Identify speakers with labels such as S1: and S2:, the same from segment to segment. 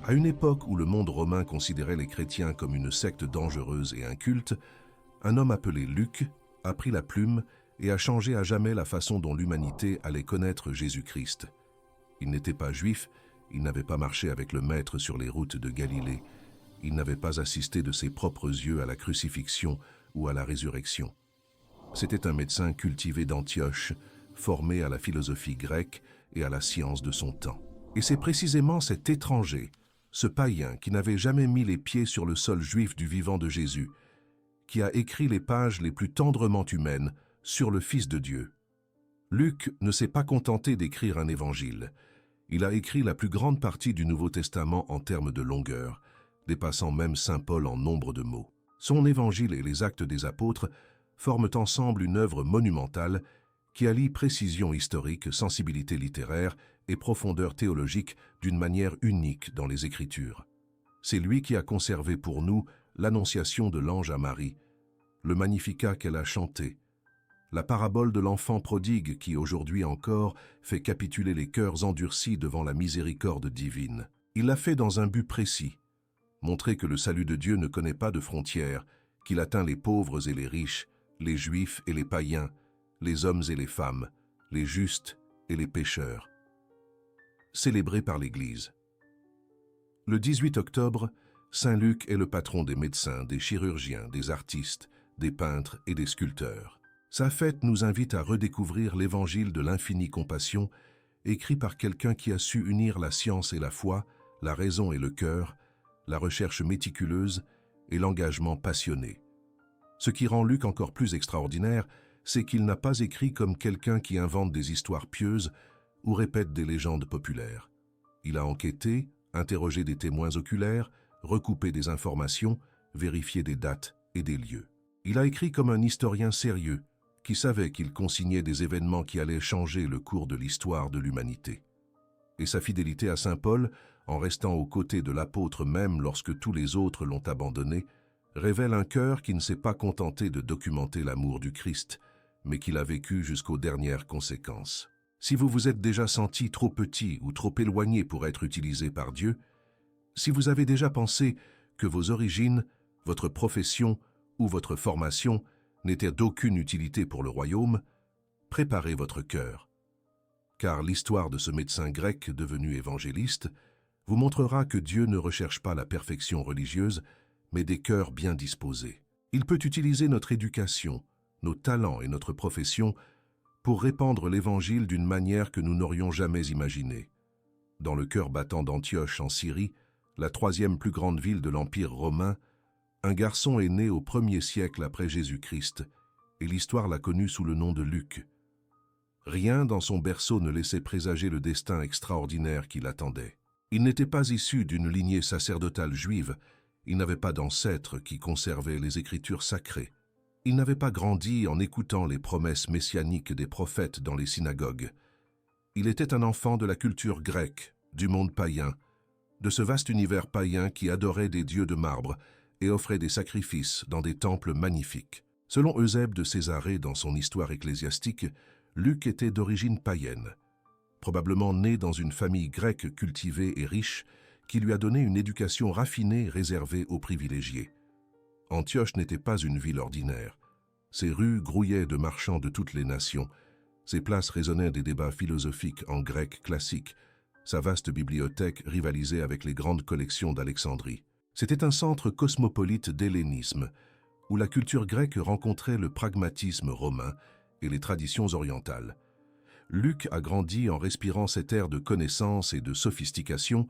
S1: À une époque où le monde romain considérait les chrétiens comme une secte dangereuse et inculte, un homme appelé Luc a pris la plume et a changé à jamais la façon dont l'humanité allait connaître Jésus-Christ. Il n'était pas juif, il n'avait pas marché avec le Maître sur les routes de Galilée, il n'avait pas assisté de ses propres yeux à la crucifixion ou à la résurrection. C'était un médecin cultivé d'Antioche, formé à la philosophie grecque et à la science de son temps. Et c'est précisément cet étranger, ce païen qui n'avait jamais mis les pieds sur le sol juif du vivant de Jésus, qui a écrit les pages les plus tendrement humaines sur le Fils de Dieu. Luc ne s'est pas contenté d'écrire un évangile. Il a écrit la plus grande partie du Nouveau Testament en termes de longueur, dépassant même saint Paul en nombre de mots. Son évangile et les actes des apôtres forment ensemble une œuvre monumentale qui allie précision historique, sensibilité littéraire et profondeur théologique d'une manière unique dans les Écritures. C'est lui qui a conservé pour nous l'annonciation de l'ange à Marie, le Magnificat qu'elle a chanté, la parabole de l'enfant prodigue qui, aujourd'hui encore, fait capituler les cœurs endurcis devant la miséricorde divine. Il l'a fait dans un but précis, montrer que le salut de Dieu ne connaît pas de frontières, qu'il atteint les pauvres et les riches, les juifs et les païens, les hommes et les femmes, les justes et les pécheurs. Célébré par l'Église. Le 18 octobre, Saint Luc est le patron des médecins, des chirurgiens, des artistes, des peintres et des sculpteurs. Sa fête nous invite à redécouvrir l'évangile de l'infinie compassion, écrit par quelqu'un qui a su unir la science et la foi, la raison et le cœur, la recherche méticuleuse et l'engagement passionné. Ce qui rend Luc encore plus extraordinaire, c'est qu'il n'a pas écrit comme quelqu'un qui invente des histoires pieuses ou répète des légendes populaires. Il a enquêté, interrogé des témoins oculaires, recoupé des informations, vérifié des dates et des lieux. Il a écrit comme un historien sérieux, qui savait qu'il consignait des événements qui allaient changer le cours de l'histoire de l'humanité. Et sa fidélité à saint Paul, en restant aux côtés de l'apôtre même lorsque tous les autres l'ont abandonné, révèle un cœur qui ne s'est pas contenté de documenter l'amour du Christ, mais qui l'a vécu jusqu'aux dernières conséquences. Si vous vous êtes déjà senti trop petit ou trop éloigné pour être utilisé par Dieu, si vous avez déjà pensé que vos origines, votre profession ou votre formation n'étaient d'aucune utilité pour le royaume, préparez votre cœur. Car l'histoire de ce médecin grec devenu évangéliste vous montrera que Dieu ne recherche pas la perfection religieuse, mais des cœurs bien disposés. Il peut utiliser notre éducation, nos talents et notre profession pour répandre l'Évangile d'une manière que nous n'aurions jamais imaginée. Dans le cœur battant d'Antioche en Syrie, la troisième plus grande ville de l'Empire romain, un garçon est né au 1er siècle après Jésus-Christ, et l'histoire l'a connu sous le nom de Luc. Rien dans son berceau ne laissait présager le destin extraordinaire qui l'attendait. Il n'était pas issu d'une lignée sacerdotale juive, il n'avait pas d'ancêtres qui conservaient les Écritures sacrées. Il n'avait pas grandi en écoutant les promesses messianiques des prophètes dans les synagogues. Il était un enfant de la culture grecque, du monde païen, de ce vaste univers païen qui adorait des dieux de marbre et offrait des sacrifices dans des temples magnifiques. Selon Eusèbe de Césarée dans son histoire ecclésiastique, Luc était d'origine païenne, probablement né dans une famille grecque cultivée et riche qui lui a donné une éducation raffinée réservée aux privilégiés. Antioche n'était pas une ville ordinaire. Ses rues grouillaient de marchands de toutes les nations. Ses places résonnaient des débats philosophiques en grec classique. Sa vaste bibliothèque rivalisait avec les grandes collections d'Alexandrie. C'était un centre cosmopolite d'hellénisme, où la culture grecque rencontrait le pragmatisme romain et les traditions orientales. Luc a grandi en respirant cet air de connaissance et de sophistication,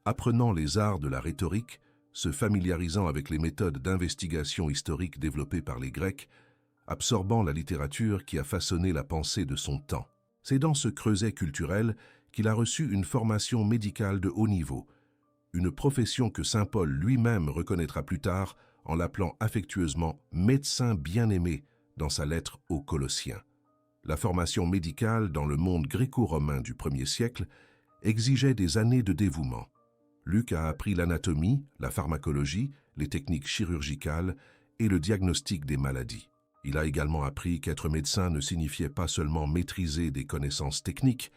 S1: apprenant les arts de la rhétorique, se familiarisant avec les méthodes d'investigation historique développées par les Grecs, absorbant la littérature qui a façonné la pensée de son temps. C'est dans ce creuset culturel qu'il a reçu une formation médicale de haut niveau, une profession que saint Paul lui-même reconnaîtra plus tard en l'appelant affectueusement « médecin bien-aimé » dans sa lettre aux Colossiens. La formation médicale dans le monde gréco-romain du 1er siècle exigeait des années de dévouement. Luc a appris l'anatomie, la pharmacologie, les techniques chirurgicales et le diagnostic des maladies. Il a également appris qu'être médecin ne signifiait pas seulement maîtriser des connaissances techniques,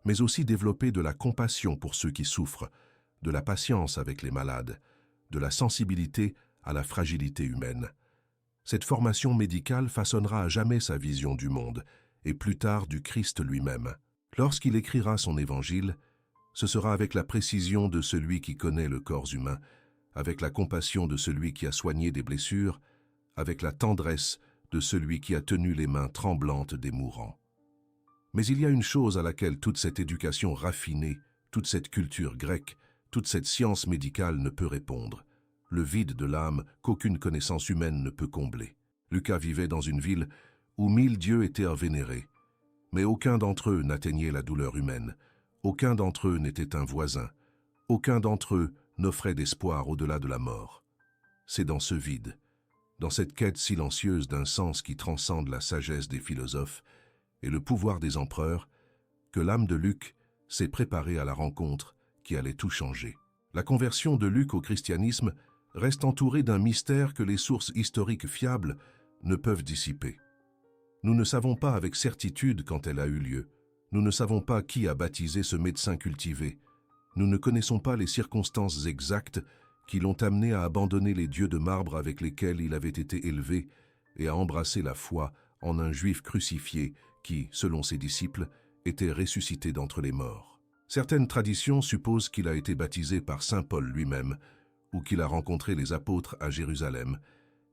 S1: mais aussi développer de la compassion pour ceux qui souffrent, de la patience avec les malades, de la sensibilité à la fragilité humaine. Cette formation médicale façonnera à jamais sa vision du monde, et plus tard du Christ lui-même. Lorsqu'il écrira son évangile, ce sera avec la précision de celui qui connaît le corps humain, avec la compassion de celui qui a soigné des blessures, avec la tendresse de celui qui a tenu les mains tremblantes des mourants. Mais il y a une chose à laquelle toute cette éducation raffinée, toute cette culture grecque, toute cette science médicale ne peut répondre, le vide de l'âme qu'aucune connaissance humaine ne peut combler. Lucas vivait dans une ville où 1000 dieux étaient vénérés, mais aucun d'entre eux n'atteignait la douleur humaine, aucun d'entre eux n'était un voisin, aucun d'entre eux n'offrait d'espoir au-delà de la mort. C'est dans ce vide, dans cette quête silencieuse d'un sens qui transcende la sagesse des philosophes et le pouvoir des empereurs, que l'âme de Luc s'est préparée à la rencontre qui allait tout changer. La conversion de Luc au christianisme reste entourée d'un mystère que les sources historiques fiables ne peuvent dissiper. Nous ne savons pas avec certitude quand elle a eu lieu. Nous ne savons pas qui a baptisé ce médecin cultivé. Nous ne connaissons pas les circonstances exactes qui l'ont amené à abandonner les dieux de marbre avec lesquels il avait été élevé et à embrasser la foi en un juif crucifié qui, selon ses disciples, était ressuscité d'entre les morts. Certaines traditions supposent qu'il a été baptisé par saint Paul lui-même ou qu'il a rencontré les apôtres à Jérusalem,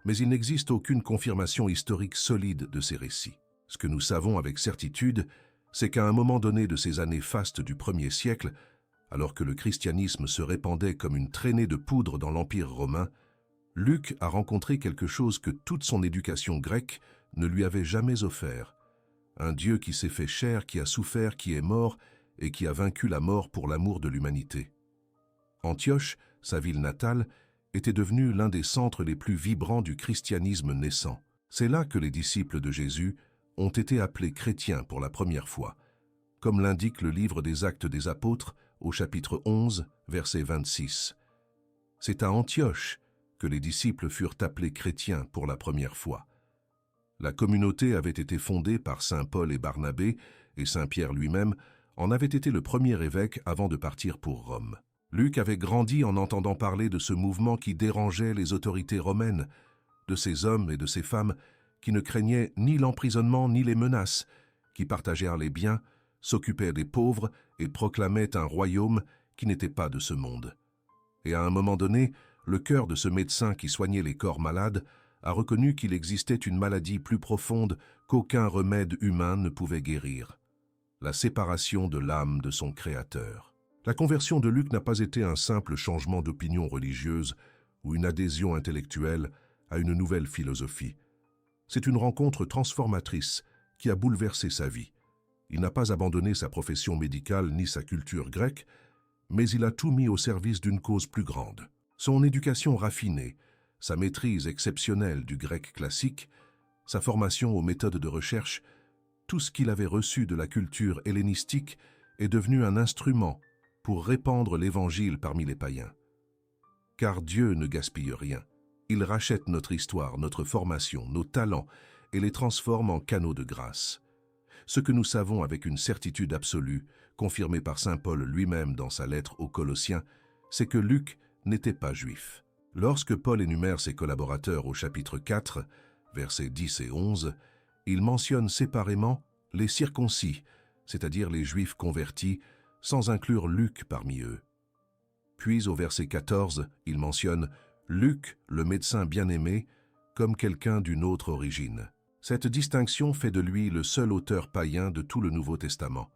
S1: mais il n'existe aucune confirmation historique solide de ces récits. Ce que nous savons avec certitude, c'est qu'à un moment donné de ces années fastes du 1er siècle, alors que le christianisme se répandait comme une traînée de poudre dans l'Empire romain, Luc a rencontré quelque chose que toute son éducation grecque ne lui avait jamais offert. Un Dieu qui s'est fait chair, qui a souffert, qui est mort et qui a vaincu la mort pour l'amour de l'humanité. Antioche, sa ville natale, était devenue l'un des centres les plus vibrants du christianisme naissant. C'est là que les disciples de Jésus ont été appelés chrétiens pour la première fois, comme l'indique le livre des Actes des Apôtres au chapitre 11, verset 26. C'est à Antioche que les disciples furent appelés chrétiens pour la première fois. La communauté avait été fondée par saint Paul et Barnabé, et saint Pierre lui-même en avait été le premier évêque avant de partir pour Rome. Luc avait grandi en entendant parler de ce mouvement qui dérangeait les autorités romaines, de ces hommes et de ces femmes qui ne craignaient ni l'emprisonnement ni les menaces, qui partagèrent les biens, s'occupaient des pauvres et proclamaient un royaume qui n'était pas de ce monde. Et à un moment donné, le cœur de ce médecin qui soignait les corps malades a reconnu qu'il existait une maladie plus profonde qu'aucun remède humain ne pouvait guérir: la séparation de l'âme de son Créateur. La conversion de Luc n'a pas été un simple changement d'opinion religieuse ou une adhésion intellectuelle à une nouvelle philosophie. C'est une rencontre transformatrice qui a bouleversé sa vie. Il n'a pas abandonné sa profession médicale ni sa culture grecque, mais il a tout mis au service d'une cause plus grande. Son éducation raffinée, sa maîtrise exceptionnelle du grec classique, sa formation aux méthodes de recherche, tout ce qu'il avait reçu de la culture hellénistique est devenu un instrument pour répandre l'Évangile parmi les païens. Car Dieu ne gaspille rien. Il rachète notre histoire, notre formation, nos talents et les transforme en canaux de grâce. Ce que nous savons avec une certitude absolue, confirmée par saint Paul lui-même dans sa lettre aux Colossiens, c'est que Luc n'était pas juif. Lorsque Paul énumère ses collaborateurs au chapitre 4, versets 10 et 11, il mentionne séparément les circoncis, c'est-à-dire les juifs convertis, sans inclure Luc parmi eux. Puis au verset 14, il mentionne Luc, le médecin bien-aimé, comme quelqu'un d'une autre origine. Cette distinction fait de lui le seul auteur païen de tout le Nouveau Testament,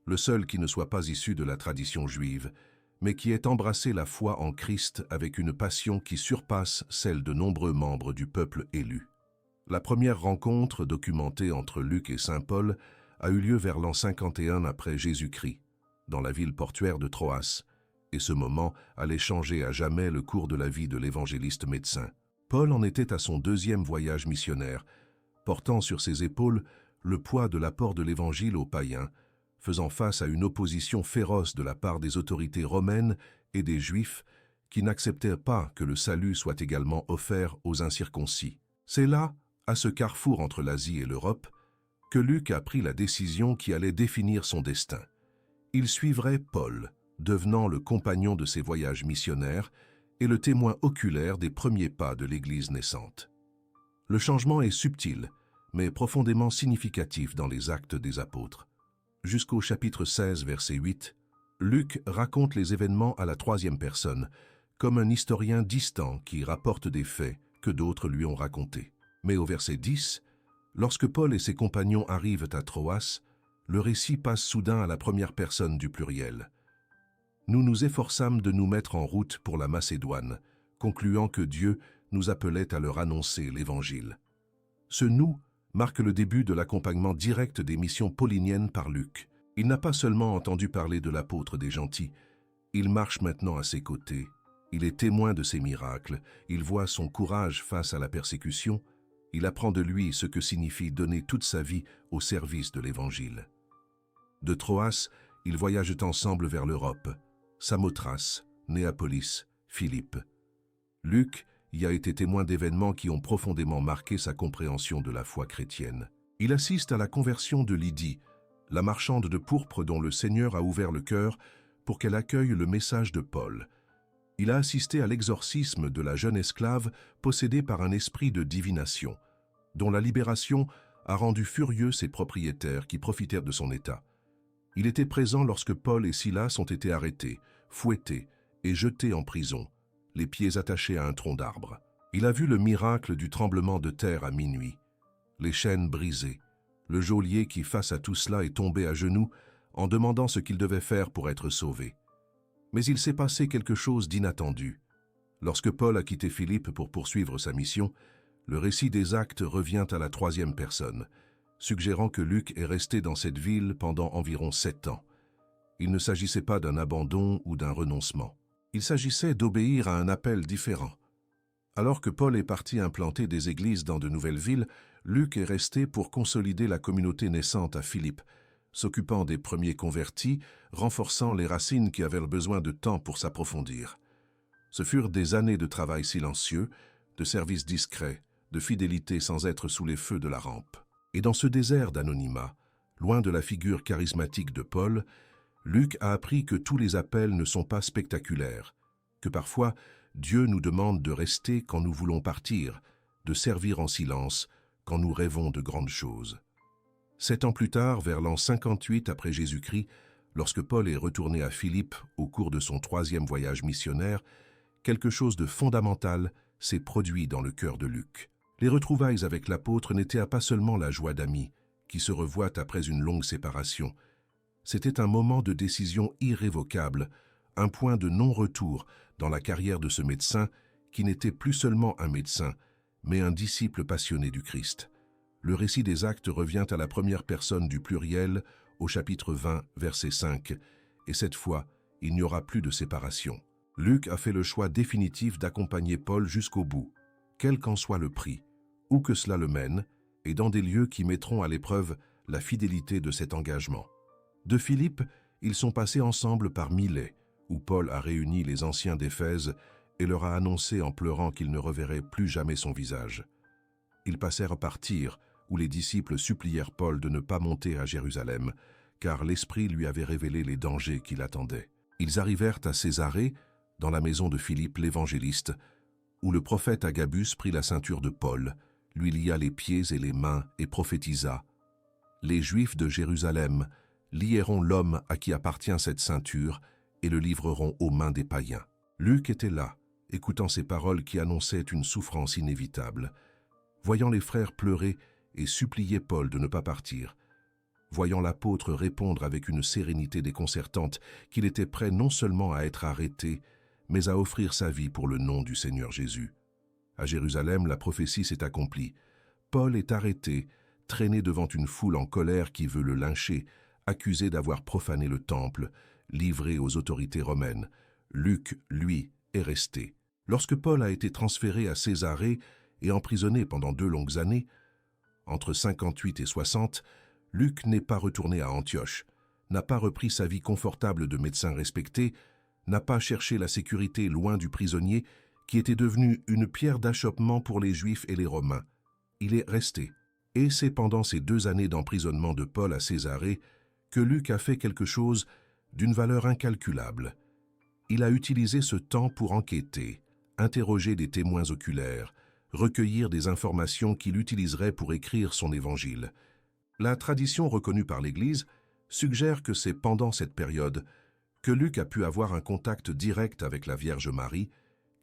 S1: le seul qui ne soit pas issu de la tradition juive, mais qui ait embrassé la foi en Christ avec une passion qui surpasse celle de nombreux membres du peuple élu. La première rencontre documentée entre Luc et saint Paul a eu lieu vers l'an 51 après Jésus-Christ, dans la ville portuaire de Troas, et ce moment allait changer à jamais le cours de la vie de l'évangéliste médecin. Paul en était à son 2e voyage missionnaire, portant sur ses épaules le poids de l'apport de l'Évangile aux païens, faisant face à une opposition féroce de la part des autorités romaines et des Juifs qui n'acceptaient pas que le salut soit également offert aux incirconcis. C'est là, à ce carrefour entre l'Asie et l'Europe, que Luc a pris la décision qui allait définir son destin. Il suivrait Paul, devenant le compagnon de ses voyages missionnaires et le témoin oculaire des premiers pas de l'Église naissante. Le changement est subtil, mais profondément significatif dans les Actes des Apôtres. Jusqu'au chapitre 16, verset 8, Luc raconte les événements à la troisième personne, comme un historien distant qui rapporte des faits que d'autres lui ont racontés. Mais au verset 10, lorsque Paul et ses compagnons arrivent à Troas, le récit passe soudain à la première personne du pluriel. Nous nous efforçâmes de nous mettre en route pour la Macédoine, concluant que Dieu nous appelait à leur annoncer l'Évangile. Ce « nous » marque le début de l'accompagnement direct des missions pauliniennes par Luc. Il n'a pas seulement entendu parler de l'apôtre des gentils, il marche maintenant à ses côtés, il est témoin de ses miracles, il voit son courage face à la persécution, il apprend de lui ce que signifie donner toute sa vie au service de l'Évangile. De Troas, ils voyagent ensemble vers l'Europe, Samothrace, Néapolis, Philippe. Luc y a été témoin d'événements qui ont profondément marqué sa compréhension de la foi chrétienne. Il assiste à la conversion de Lydie, la marchande de pourpre dont le Seigneur a ouvert le cœur pour qu'elle accueille le message de Paul. Il a assisté à l'exorcisme de la jeune esclave possédée par un esprit de divination, dont la libération a rendu furieux ses propriétaires qui profitèrent de son état. Il était présent lorsque Paul et Silas ont été arrêtés, fouettés et jetés en prison, les pieds attachés à un tronc d'arbre. Il a vu le miracle du tremblement de terre à minuit, les chaînes brisées, le geôlier qui, face à tout cela, est tombé à genoux en demandant ce qu'il devait faire pour être sauvé. Mais il s'est passé quelque chose d'inattendu. Lorsque Paul a quitté Philippe pour poursuivre sa mission, le récit des actes revient à la troisième personne, suggérant que Luc est resté dans cette ville pendant environ 7 ans. Il ne s'agissait pas d'un abandon ou d'un renoncement. Il s'agissait d'obéir à un appel différent. Alors que Paul est parti implanter des églises dans de nouvelles villes, Luc est resté pour consolider la communauté naissante à Philippe, s'occupant des premiers convertis, renforçant les racines qui avaient besoin de temps pour s'approfondir. Ce furent des années de travail silencieux, de service discret, de fidélité sans être sous les feux de la rampe. Et dans ce désert d'anonymat, loin de la figure charismatique de Paul, Luc a appris que tous les appels ne sont pas spectaculaires, que parfois Dieu nous demande de rester quand nous voulons partir, de servir en silence quand nous rêvons de grandes choses. 7 ans plus tard, vers l'an 58 après Jésus-Christ, lorsque Paul est retourné à Philippe au cours de son 3e voyage missionnaire, quelque chose de fondamental s'est produit dans le cœur de Luc. Les retrouvailles avec l'apôtre n'étaient pas seulement la joie d'amis, qui se revoient après une longue séparation. C'était un moment de décision irrévocable, un point de non-retour dans la carrière de ce médecin qui n'était plus seulement un médecin, mais un disciple passionné du Christ. Le récit des actes revient à la première personne du pluriel au chapitre 20, verset 5, et cette fois, il n'y aura plus de séparation. Luc a fait le choix définitif d'accompagner Paul jusqu'au bout, quel qu'en soit le prix, où que cela le mène, et dans des lieux qui mettront à l'épreuve la fidélité de cet engagement. De Philippe, ils sont passés ensemble par Milet, où Paul a réuni les anciens d'Éphèse et leur a annoncé en pleurant qu'ils ne reverraient plus jamais son visage. Ils passèrent par Tyr, où les disciples supplièrent Paul de ne pas monter à Jérusalem, car l'Esprit lui avait révélé les dangers qui l'attendaient. Ils arrivèrent à Césarée, dans la maison de Philippe l'évangéliste, où le prophète Agabus prit la ceinture de Paul, lui lia les pieds et les mains et prophétisa. Les Juifs de Jérusalem lieront l'homme à qui appartient cette ceinture et le livreront aux mains des païens. Luc était là, écoutant ces paroles qui annonçaient une souffrance inévitable. Voyant les frères pleurer et supplier Paul de ne pas partir, voyant l'apôtre répondre avec une sérénité déconcertante qu'il était prêt non seulement à être arrêté, mais à offrir sa vie pour le nom du Seigneur Jésus. À Jérusalem, la prophétie s'est accomplie. Paul est arrêté, traîné devant une foule en colère qui veut le lyncher, accusé d'avoir profané le temple, livré aux autorités romaines. Luc, lui, est resté. Lorsque Paul a été transféré à Césarée et emprisonné pendant 2 longues années, entre 58 et 60, Luc n'est pas retourné à Antioche, n'a pas repris sa vie confortable de médecin respecté, n'a pas cherché la sécurité loin du prisonnier qui était devenu une pierre d'achoppement pour les Juifs et les Romains. Il est resté. Et c'est pendant ces 2 années d'emprisonnement de Paul à Césarée que Luc a fait quelque chose d'une valeur incalculable. Il a utilisé ce temps pour enquêter, interroger des témoins oculaires, recueillir des informations qu'il utiliserait pour écrire son évangile. La tradition reconnue par l'Église suggère que c'est pendant cette période que Luc a pu avoir un contact direct avec la Vierge Marie,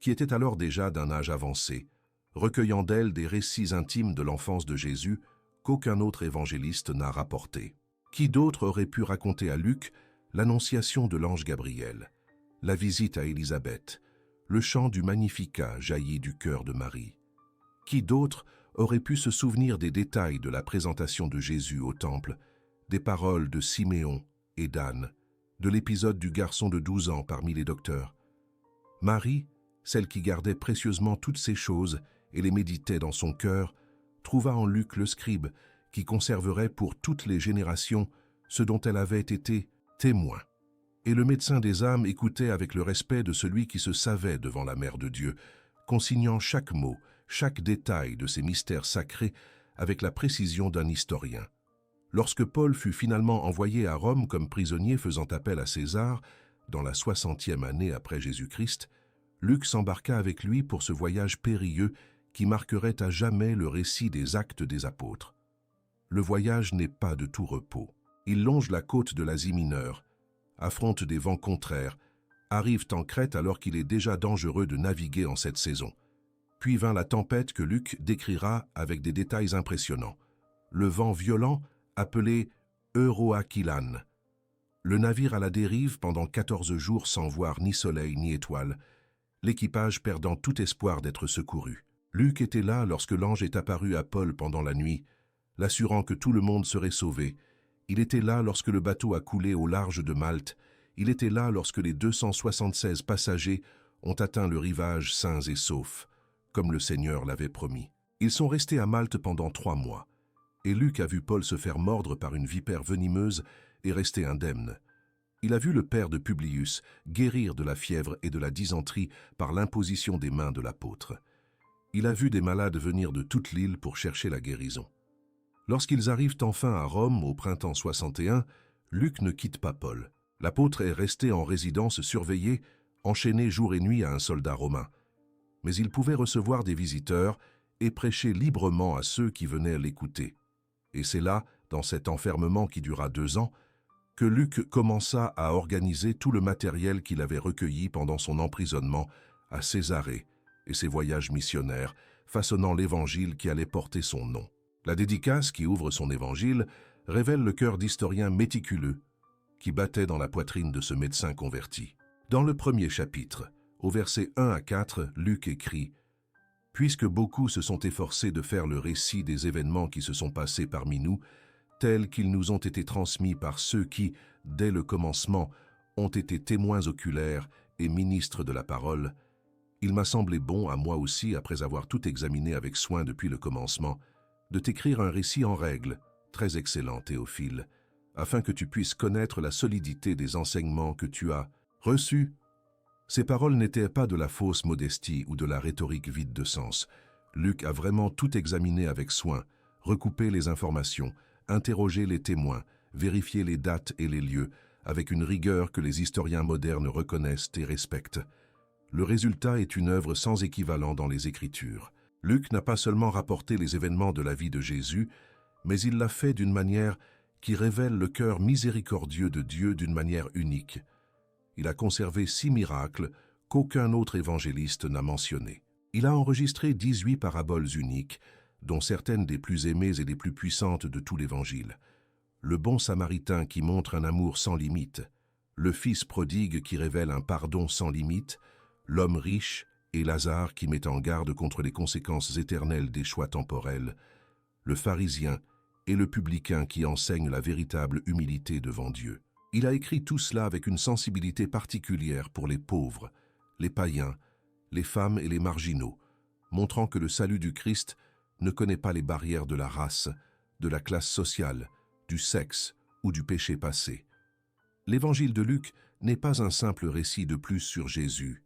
S1: qui était alors déjà d'un âge avancé, recueillant d'elle des récits intimes de l'enfance de Jésus qu'aucun autre évangéliste n'a rapporté. Qui d'autre aurait pu raconter à Luc l'annonciation de l'ange Gabriel, la visite à Élisabeth, le chant du Magnificat jailli du cœur de Marie? Qui d'autre aurait pu se souvenir des détails de la présentation de Jésus au temple, des paroles de Siméon et d'Anne, de l'épisode du garçon de 12 ans parmi les docteurs? Marie, celle qui gardait précieusement toutes ces choses et les méditait dans son cœur, trouva en Luc le scribe qui conserverait pour toutes les générations ce dont elle avait été témoin. Et le médecin des âmes écoutait avec le respect de celui qui se savait devant la Mère de Dieu, consignant chaque mot, chaque détail de ces mystères sacrés avec la précision d'un historien. Lorsque Paul fut finalement envoyé à Rome comme prisonnier faisant appel à César, dans la 60e année après Jésus-Christ, Luc s'embarqua avec lui pour ce voyage périlleux qui marquerait à jamais le récit des Actes des Apôtres. Le voyage n'est pas de tout repos. Il longe la côte de l'Asie mineure, affronte des vents contraires, arrive en Crète alors qu'il est déjà dangereux de naviguer en cette saison. Puis vint la tempête que Luc décrira avec des détails impressionnants. Le vent violent, appelé Euroaquilan. Le navire à la dérive pendant 14 jours sans voir ni soleil ni étoiles, l'équipage perdant tout espoir d'être secouru. Luc était là lorsque l'ange est apparu à Paul pendant la nuit, l'assurant que tout le monde serait sauvé. Il était là lorsque le bateau a coulé au large de Malte. Il était là lorsque les 276 passagers ont atteint le rivage sains et saufs, comme le Seigneur l'avait promis. Ils sont restés à Malte pendant 3 mois, et Luc a vu Paul se faire mordre par une vipère venimeuse et rester indemne. Il a vu le père de Publius guérir de la fièvre et de la dysenterie par l'imposition des mains de l'apôtre. Il a vu des malades venir de toute l'île pour chercher la guérison. Lorsqu'ils arrivent enfin à Rome au printemps 61, Luc ne quitte pas Paul. L'apôtre est resté en résidence surveillée, enchaîné jour et nuit à un soldat romain. Mais il pouvait recevoir des visiteurs et prêcher librement à ceux qui venaient l'écouter. Et c'est là, dans cet enfermement qui dura 2 ans, que Luc commença à organiser tout le matériel qu'il avait recueilli pendant son emprisonnement à Césarée et ses voyages missionnaires, façonnant l'évangile qui allait porter son nom. La dédicace qui ouvre son évangile révèle le cœur d'historien méticuleux qui battait dans la poitrine de ce médecin converti. Dans le premier chapitre, au verset 1 à 4, Luc écrit « Puisque beaucoup se sont efforcés de faire le récit des événements qui se sont passés parmi nous, tels qu'ils nous ont été transmis par ceux qui, dès le commencement, ont été témoins oculaires et ministres de la parole, il m'a semblé bon à moi aussi, après avoir tout examiné avec soin depuis le commencement, de t'écrire un récit en règle, très excellent Théophile, afin que tu puisses connaître la solidité des enseignements que tu as reçus. Ces paroles n'étaient pas de la fausse modestie ou de la rhétorique vide de sens. Luc a vraiment tout examiné avec soin, recoupé les informations, interrogé les témoins, vérifié les dates et les lieux, avec une rigueur que les historiens modernes reconnaissent et respectent. Le résultat est une œuvre sans équivalent dans les Écritures. Luc n'a pas seulement rapporté les événements de la vie de Jésus, mais il l'a fait d'une manière qui révèle le cœur miséricordieux de Dieu d'une manière unique. Il a conservé 6 miracles qu'aucun autre évangéliste n'a mentionnés. Il a enregistré 18 paraboles uniques, dont certaines des plus aimées et les plus puissantes de tout l'Évangile. Le bon Samaritain qui montre un amour sans limite, le Fils prodigue qui révèle un pardon sans limite, l'homme riche et Lazare qui met en garde contre les conséquences éternelles des choix temporels, le pharisien et le publicain qui enseigne la véritable humilité devant Dieu. Il a écrit tout cela avec une sensibilité particulière pour les pauvres, les païens, les femmes et les marginaux, montrant que le salut du Christ ne connaît pas les barrières de la race, de la classe sociale, du sexe ou du péché passé. L'évangile de Luc n'est pas un simple récit de plus sur Jésus.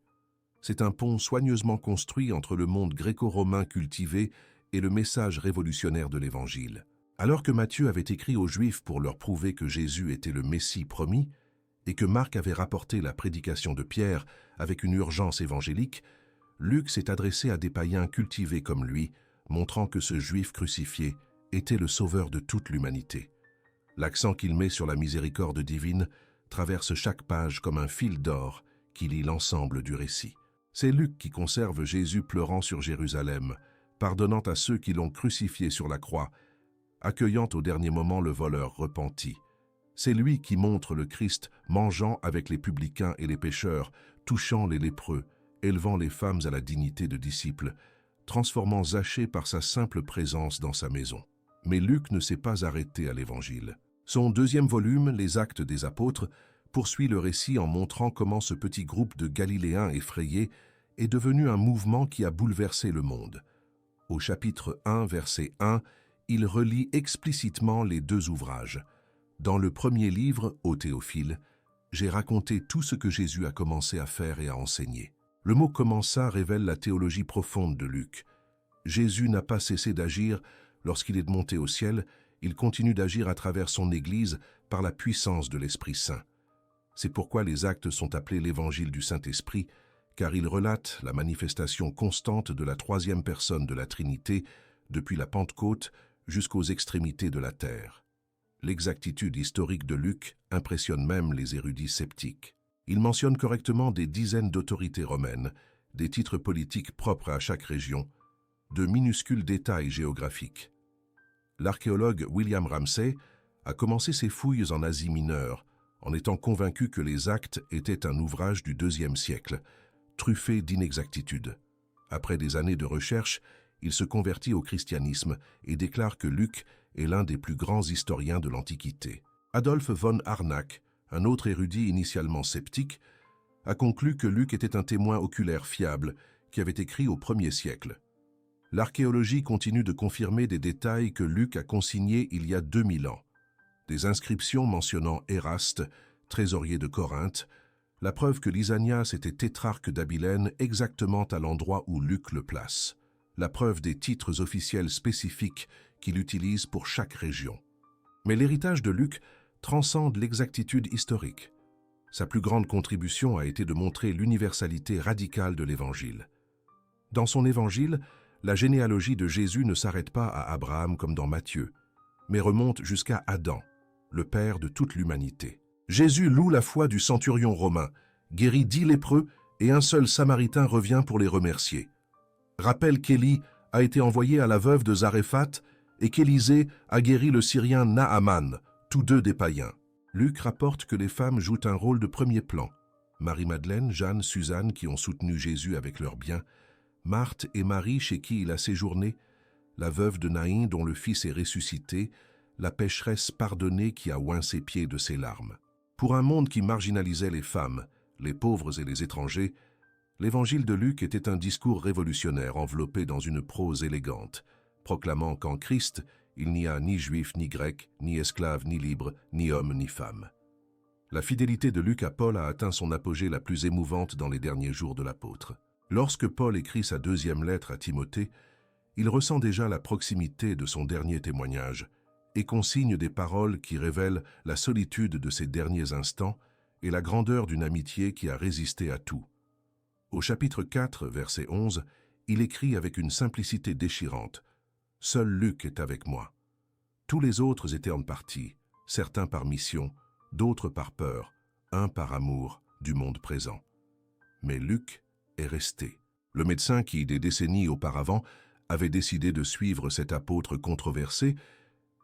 S1: C'est un pont soigneusement construit entre le monde gréco-romain cultivé et le message révolutionnaire de l'Évangile. Alors que Matthieu avait écrit aux Juifs pour leur prouver que Jésus était le Messie promis, et que Marc avait rapporté la prédication de Pierre avec une urgence évangélique, Luc s'est adressé à des païens cultivés comme lui, montrant que ce Juif crucifié était le sauveur de toute l'humanité. L'accent qu'il met sur la miséricorde divine traverse chaque page comme un fil d'or qui lie l'ensemble du récit. C'est Luc qui conserve Jésus pleurant sur Jérusalem, pardonnant à ceux qui l'ont crucifié sur la croix, accueillant au dernier moment le voleur repenti. C'est lui qui montre le Christ mangeant avec les publicains et les pécheurs, touchant les lépreux, élevant les femmes à la dignité de disciples, transformant Zachée par sa simple présence dans sa maison. Mais Luc ne s'est pas arrêté à l'Évangile. Son deuxième volume, Les Actes des Apôtres, poursuit le récit en montrant comment ce petit groupe de Galiléens effrayés est devenu un mouvement qui a bouleversé le monde. Au chapitre 1, verset 1, il relie explicitement les deux ouvrages. Dans le premier livre, Ô Théophile, j'ai raconté tout ce que Jésus a commencé à faire et à enseigner. Le mot « commença » révèle la théologie profonde de Luc. Jésus n'a pas cessé d'agir lorsqu'il est monté au ciel, il continue d'agir à travers son Église par la puissance de l'Esprit Saint. C'est pourquoi les actes sont appelés l'Évangile du Saint-Esprit, car ils relatent la manifestation constante de la troisième personne de la Trinité depuis la Pentecôte jusqu'aux extrémités de la terre. L'exactitude historique de Luc impressionne même les érudits sceptiques. Il mentionne correctement des dizaines d'autorités romaines, des titres politiques propres à chaque région, de minuscules détails géographiques. L'archéologue William Ramsay a commencé ses fouilles en Asie mineure, en étant convaincu que les Actes étaient un ouvrage du IIe siècle, truffé d'inexactitudes. Après des années de recherche, il se convertit au christianisme et déclare que Luc est l'un des plus grands historiens de l'Antiquité. Adolphe von Harnack, un autre érudit initialement sceptique, a conclu que Luc était un témoin oculaire fiable qui avait écrit au 1er siècle. L'archéologie continue de confirmer des détails que Luc a consignés il y a 2000 ans. Des inscriptions mentionnant Éraste, trésorier de Corinthe, la preuve que Lysanias était tétrarque d'Abilène exactement à l'endroit où Luc le place, la preuve des titres officiels spécifiques qu'il utilise pour chaque région. Mais l'héritage de Luc transcende l'exactitude historique. Sa plus grande contribution a été de montrer l'universalité radicale de l'Évangile. Dans son Évangile, la généalogie de Jésus ne s'arrête pas à Abraham comme dans Matthieu, mais remonte jusqu'à Adam, le père de toute l'humanité. Jésus loue la foi du centurion romain, guérit 10 lépreux et un seul samaritain revient pour les remercier. Rappelle qu'Élie a été envoyé à la veuve de Zaréphath et qu'Élisée a guéri le Syrien Naaman, tous deux des païens. Luc rapporte que les femmes jouent un rôle de premier plan. Marie-Madeleine, Jeanne, Suzanne qui ont soutenu Jésus avec leurs biens, Marthe et Marie chez qui il a séjourné, la veuve de Naïn dont le fils est ressuscité, la pécheresse pardonnée qui a oint ses pieds de ses larmes. Pour un monde qui marginalisait les femmes, les pauvres et les étrangers, l'évangile de Luc était un discours révolutionnaire enveloppé dans une prose élégante, proclamant qu'en Christ, il n'y a ni juif ni grec, ni esclave ni libre, ni homme ni femme. La fidélité de Luc à Paul a atteint son apogée la plus émouvante dans les derniers jours de l'apôtre. Lorsque Paul écrit sa deuxième lettre à Timothée, il ressent déjà la proximité de son dernier témoignage et consigne des paroles qui révèlent la solitude de ses derniers instants et la grandeur d'une amitié qui a résisté à tout. Au chapitre 4, verset 11, il écrit avec une simplicité déchirante « Seul Luc est avec moi. Tous les autres étaient en partie, certains par mission, d'autres par peur, un par amour du monde présent. Mais Luc est resté. » Le médecin qui, des décennies auparavant, avait décidé de suivre cet apôtre controversé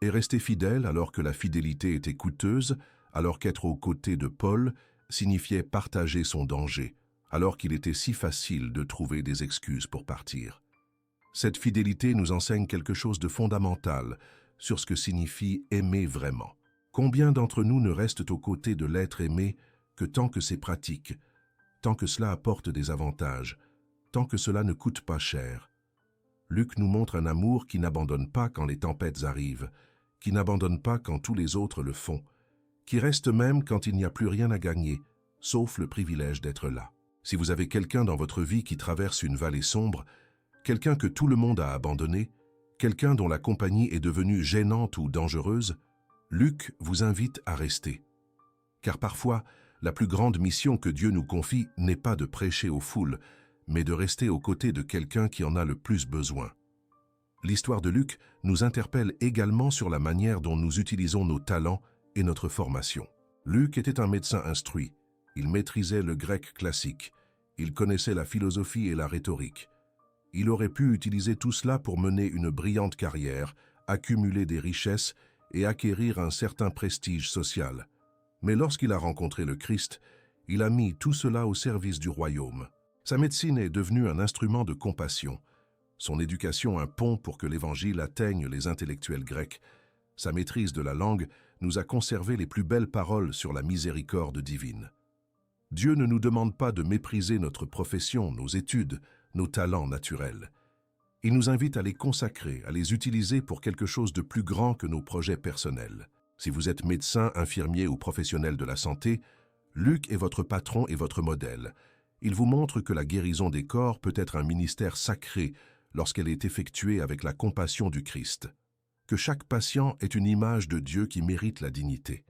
S1: est resté fidèle alors que la fidélité était coûteuse, alors qu'être aux côtés de Paul signifiait partager son danger, alors qu'il était si facile de trouver des excuses pour partir. Cette fidélité nous enseigne quelque chose de fondamental sur ce que signifie aimer vraiment. Combien d'entre nous ne restent aux côtés de l'être aimé que tant que c'est pratique, tant que cela apporte des avantages, tant que cela ne coûte pas cher. Luc nous montre un amour qui n'abandonne pas quand les tempêtes arrivent, qui n'abandonne pas quand tous les autres le font, qui reste même quand il n'y a plus rien à gagner, sauf le privilège d'être là. Si vous avez quelqu'un dans votre vie qui traverse une vallée sombre, quelqu'un que tout le monde a abandonné, quelqu'un dont la compagnie est devenue gênante ou dangereuse, Luc vous invite à rester. Car parfois, La plus grande mission que Dieu nous confie n'est pas de prêcher aux foules, mais de rester aux côtés de quelqu'un qui en a le plus besoin. L'histoire de Luc nous interpelle également sur la manière dont nous utilisons nos talents et notre formation. Luc était un médecin instruit. Il maîtrisait le grec classique. Il connaissait la philosophie et la rhétorique. Il aurait pu utiliser tout cela pour mener une brillante carrière, accumuler des richesses et acquérir un certain prestige social. Mais lorsqu'il a rencontré le Christ, il a mis tout cela au service du royaume. Sa médecine est devenue un instrument de compassion. Son éducation un pont pour que l'Évangile atteigne les intellectuels grecs. Sa maîtrise de la langue nous a conservé les plus belles paroles sur la miséricorde divine. Dieu ne nous demande pas de mépriser notre profession, nos études, nos talents naturels. Il nous invite à les consacrer, à les utiliser pour quelque chose de plus grand que nos projets personnels. Si vous êtes médecin, infirmier ou professionnel de la santé, Luc est votre patron et votre modèle. Il vous montre que la guérison des corps peut être un ministère sacré lorsqu'elle est effectuée avec la compassion du Christ. Que chaque patient est une image de Dieu qui mérite la dignité.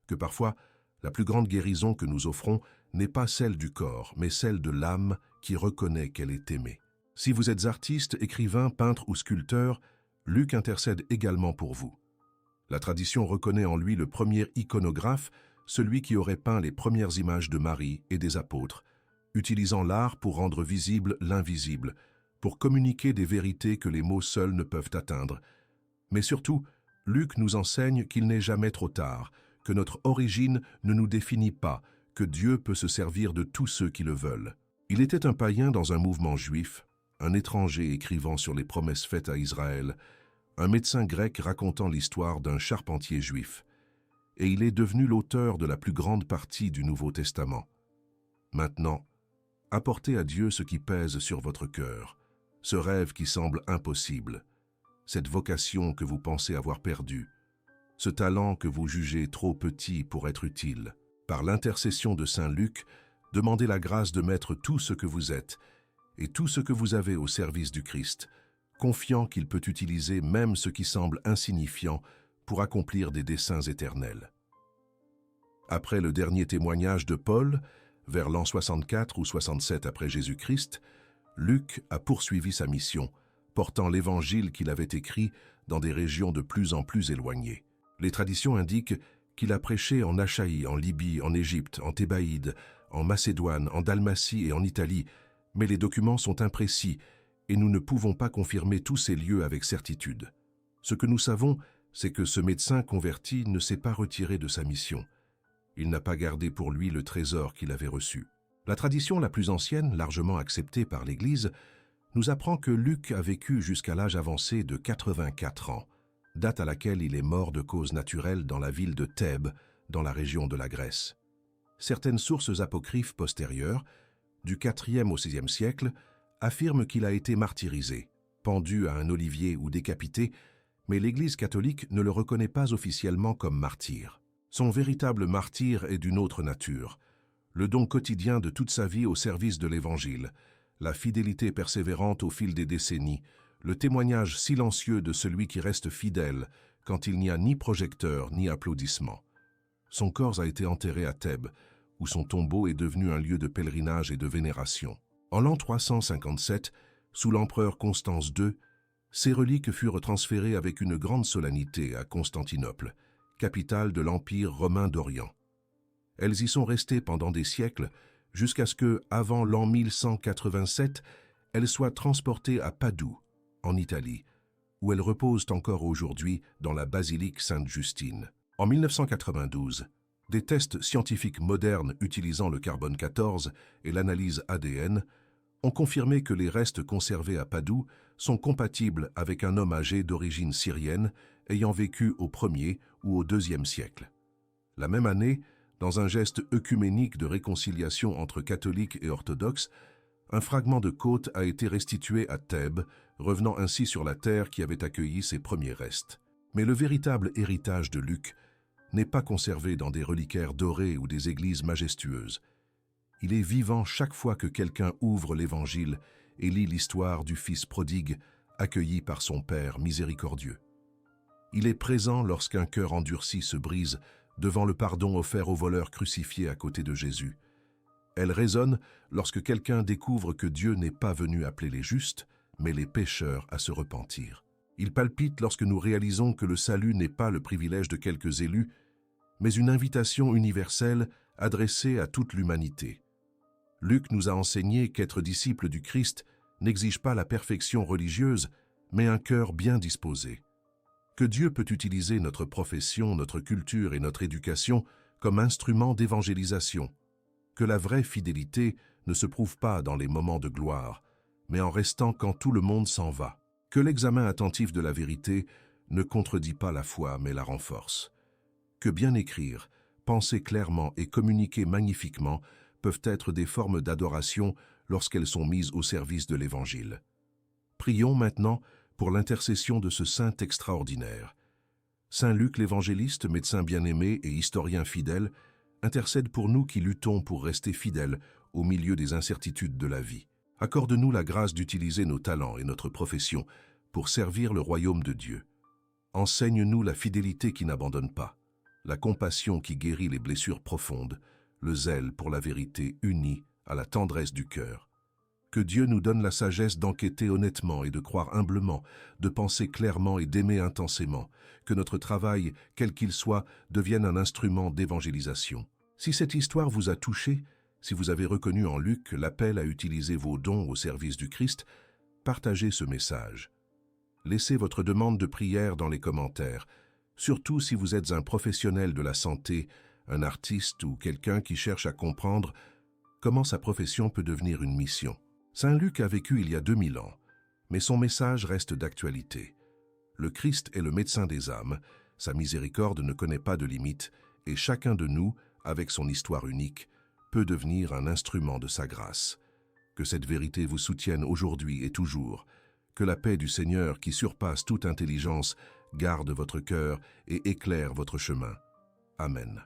S1: Que parfois, la plus grande guérison que nous offrons n'est pas celle du corps, mais celle de l'âme qui reconnaît qu'elle est aimée. Si vous êtes artiste, écrivain, peintre ou sculpteur, Luc intercède également pour vous. La tradition reconnaît en lui le premier iconographe, celui qui aurait peint les premières images de Marie et des apôtres, utilisant l'art pour rendre visible l'invisible, pour communiquer des vérités que les mots seuls ne peuvent atteindre. Mais surtout, Luc nous enseigne qu'il n'est jamais trop tard, que notre origine ne nous définit pas, que Dieu peut se servir de tous ceux qui le veulent. Il était un païen dans un mouvement juif, un étranger écrivant sur les promesses faites à Israël, un médecin grec racontant l'histoire d'un charpentier juif. Et il est devenu l'auteur de la plus grande partie du Nouveau Testament. Maintenant, apportez à Dieu ce qui pèse sur votre cœur, ce rêve qui semble impossible, cette vocation que vous pensez avoir perdue, ce talent que vous jugez trop petit pour être utile. Par l'intercession de Saint Luc, demandez la grâce de mettre tout ce que vous êtes et tout ce que vous avez au service du Christ, confiant qu'il peut utiliser même ce qui semble insignifiant pour accomplir des desseins éternels. Après le dernier témoignage de Paul, vers l'an 64 ou 67 après Jésus-Christ, Luc a poursuivi sa mission, portant l'évangile qu'il avait écrit dans des régions de plus en plus éloignées. Les traditions indiquent qu'il a prêché en Achaïe, en Libye, en Égypte, en Thébaïde, en Macédoine, en Dalmatie et en Italie, mais les documents sont imprécis et nous ne pouvons pas confirmer tous ces lieux avec certitude. Ce que nous savons, c'est que ce médecin converti ne s'est pas retiré de sa mission. Il n'a pas gardé pour lui le trésor qu'il avait reçu. La tradition la plus ancienne, largement acceptée par l'Église, nous apprend que Luc a vécu jusqu'à l'âge avancé de 84 ans, date à laquelle il est mort de cause naturelle dans la ville de Thèbes, dans la région de la Grèce. Certaines sources apocryphes postérieures, du IVe au VIe siècle, affirment qu'il a été martyrisé, pendu à un olivier ou décapité, mais l'Église catholique ne le reconnaît pas officiellement comme martyr. Son véritable martyr est d'une autre nature, le don quotidien de toute sa vie au service de l'Évangile, la fidélité persévérante au fil des décennies, le témoignage silencieux de celui qui reste fidèle quand il n'y a ni projecteur ni applaudissements. Son corps a été enterré à Thèbes, où son tombeau est devenu un lieu de pèlerinage et de vénération. En l'an 357, sous l'empereur Constance II, ses reliques furent transférées avec une grande solennité à Constantinople, capitale de l'Empire romain d'Orient. Elles y sont restées pendant des siècles, jusqu'à ce que, avant l'an 1187, elles soient transportées à Padoue, en Italie, où elles reposent encore aujourd'hui dans la basilique Sainte-Justine. En 1992, des tests scientifiques modernes utilisant le carbone 14 et l'analyse ADN ont confirmé que les restes conservés à Padoue sont compatibles avec un homme âgé d'origine syrienne ayant vécu au 1er ou au 2e siècle. La même année, dans un geste œcuménique de réconciliation entre catholiques et orthodoxes, un fragment de côte a été restitué à Thèbes, revenant ainsi sur la terre qui avait accueilli ses premiers restes. Mais le véritable héritage de Luc n'est pas conservé dans des reliquaires dorés ou des églises majestueuses. Il est vivant chaque fois que quelqu'un ouvre l'Évangile et lit l'histoire du Fils prodigue accueilli par son Père miséricordieux. Il est présent lorsqu'un cœur endurci se brise devant le pardon offert au voleur crucifié à côté de Jésus. Elle résonne lorsque quelqu'un découvre que Dieu n'est pas venu appeler les justes, mais les pécheurs à se repentir. Il palpite lorsque nous réalisons que le salut n'est pas le privilège de quelques élus, mais une invitation universelle adressée à toute l'humanité. Luc nous a enseigné qu'être disciple du Christ n'exige pas la perfection religieuse, mais un cœur bien disposé. Que Dieu peut utiliser notre profession, notre culture et notre éducation comme instrument d'évangélisation. Que la vraie fidélité ne se prouve pas dans les moments de gloire, mais en restant quand tout le monde s'en va. Que l'examen attentif de la vérité ne contredit pas la foi, mais la renforce. Que bien écrire, penser clairement et communiquer magnifiquement peuvent être des formes d'adoration lorsqu'elles sont mises au service de l'Évangile. Prions maintenant pour l'intercession de ce saint extraordinaire. Saint Luc l'évangéliste, médecin bien-aimé et historien fidèle, intercède pour nous qui luttons pour rester fidèles au milieu des incertitudes de la vie. Accorde-nous la grâce d'utiliser nos talents et notre profession pour servir le royaume de Dieu. Enseigne-nous la fidélité qui n'abandonne pas, la compassion qui guérit les blessures profondes, le zèle pour la vérité unie à la tendresse du cœur. Que Dieu nous donne la sagesse d'enquêter honnêtement et de croire humblement, de penser clairement et d'aimer intensément, que notre travail, quel qu'il soit, devienne un instrument d'évangélisation. Si cette histoire vous a touché, si vous avez reconnu en Luc l'appel à utiliser vos dons au service du Christ, partagez ce message. Laissez votre demande de prière dans les commentaires, surtout si vous êtes un professionnel de la santé, un artiste ou quelqu'un qui cherche à comprendre comment sa profession peut devenir une mission. Saint Luc a vécu il y a 2000 ans, mais son message reste d'actualité. Le Christ est le médecin des âmes, sa miséricorde ne connaît pas de limites, et chacun de nous, avec son histoire unique, peut devenir un instrument de sa grâce. Que cette vérité vous soutienne aujourd'hui et toujours. Que la paix du Seigneur, qui surpasse toute intelligence, garde votre cœur et éclaire votre chemin. Amen.